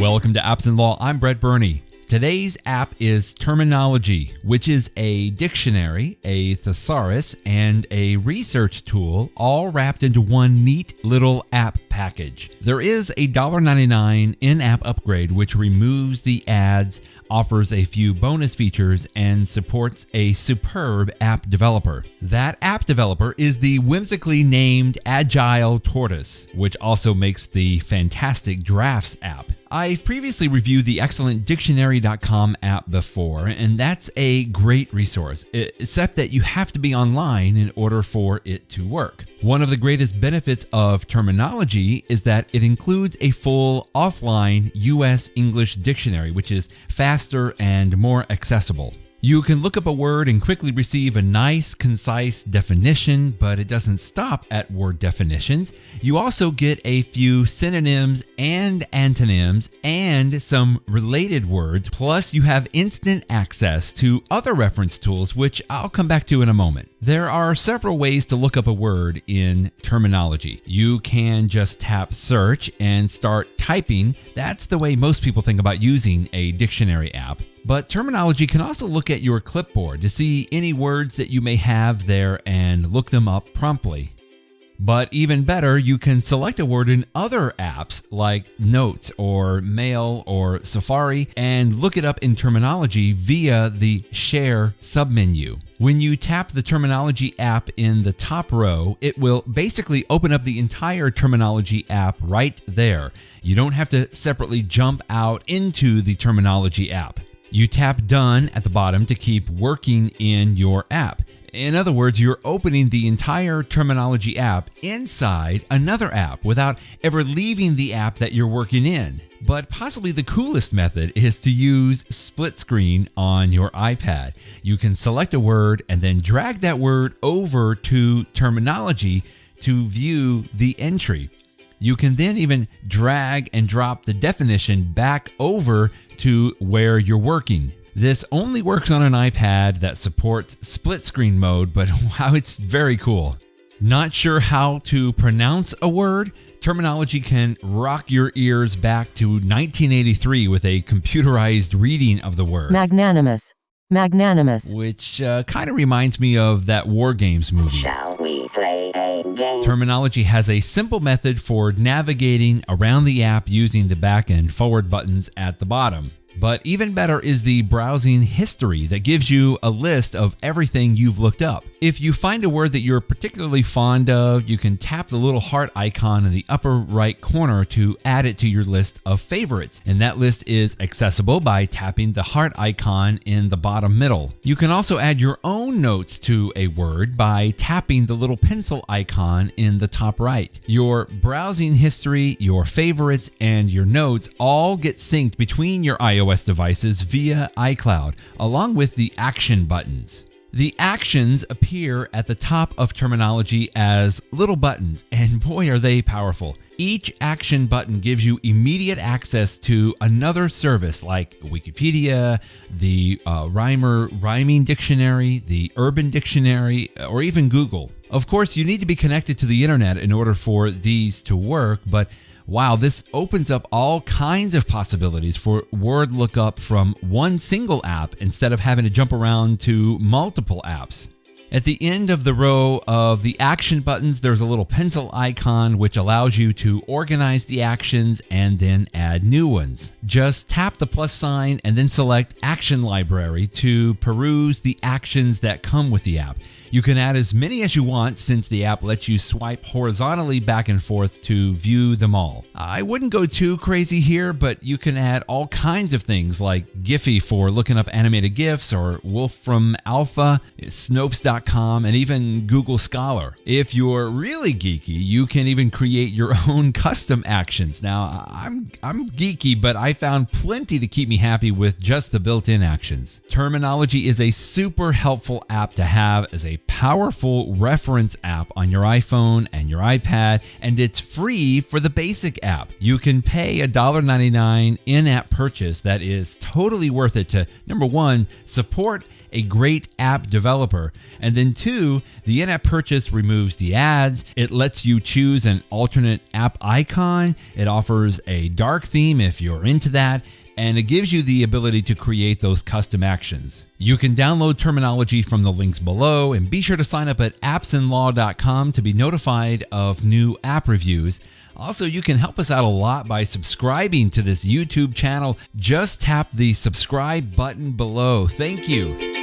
Welcome to Apps and Law. I'm Brett Burney. Today's app is Terminology, which is a dictionary, a thesaurus, and a research tool, all wrapped into one neat little app package. There is a $1.99 in-app upgrade, which removes the ads, offers a few bonus features, and supports a superb app developer. That app developer is the whimsically named Agile Tortoise, which also makes the fantastic Drafts app. I've previously reviewed the excellent Dictionary.com app before, and that's a great resource, except that you have to be online in order for it to work. One of the greatest benefits of Terminology is that it includes a full offline US English dictionary, which is faster and more accessible. You can look up a word and quickly receive a nice, concise definition, but it doesn't stop at word definitions. You also get a few synonyms and antonyms and some related words, plus you have instant access to other reference tools, which I'll come back to in a moment. There are several ways to look up a word in Terminology. You can just tap search and start typing. That's the way most people think about using a dictionary app. But Terminology can also look at your clipboard to see any words that you may have there and look them up promptly. But even better, you can select a word in other apps like Notes or Mail or Safari and look it up in Terminology via the Share submenu. When you tap the Terminology app in the top row, it will basically open up the entire Terminology app right there. You don't have to separately jump out into the Terminology app. You tap Done at the bottom to keep working in your app. In other words, you're opening the entire Terminology app inside another app without ever leaving the app that you're working in. But possibly the coolest method is to use split screen on your iPad. You can select a word and then drag that word over to Terminology to view the entry. You can then even drag and drop the definition back over to where you're working. This only works on an iPad that supports split screen mode, but wow, it's very cool. Not sure how to pronounce a word? Terminology can rock your ears back to 1983 with a computerized reading of the word. Magnanimous. Which kind of reminds me of that War Games movie. Shall we play a game? Terminology has a simple method for navigating around the app using the back and forward buttons at the bottom. But even better is the browsing history that gives you a list of everything you've looked up. If you find a word that you're particularly fond of, you can tap the little heart icon in the upper right corner to add it to your list of favorites. And that list is accessible by tapping the heart icon in the bottom middle. You can also add your own notes to a word by tapping the little pencil icon in the top right. Your browsing history, your favorites, and your notes all get synced between your iOS devices via iCloud, along with the action buttons. The actions appear at the top of Terminology as little buttons, and boy are they powerful. Each action button gives you immediate access to another service like Wikipedia, the Rhyming Dictionary, the Urban Dictionary, or even Google. Of course, you need to be connected to the internet in order for these to work, but wow, this opens up all kinds of possibilities for word lookup from one single app instead of having to jump around to multiple apps. At the end of the row of the action buttons, there's a little pencil icon which allows you to organize the actions and then add new ones. Just tap the plus sign and then select Action Library to peruse the actions that come with the app. You can add as many as you want since the app lets you swipe horizontally back and forth to view them all. I wouldn't go too crazy here, but you can add all kinds of things like Giphy for looking up animated GIFs, or Wolfram Alpha, Snopes.com, and even Google Scholar. If you're really geeky, you can even create your own custom actions. Now, I'm geeky, but I found plenty to keep me happy with just the built-in actions. Terminology is a super helpful app to have as a powerful reference app on your iPhone and your iPad, and it's free for the basic app. You can pay a $1.99 in-app purchase that is totally worth it to, number one, support a great app developer, And then 2, the in-app purchase removes the ads. It lets you choose an alternate app icon. It offers a dark theme if you're into that. And it gives you the ability to create those custom actions. You can download Terminology from the links below, and be sure to sign up at appsandlaw.com to be notified of new app reviews. Also, you can help us out a lot by subscribing to this YouTube channel. Just tap the subscribe button below. Thank you.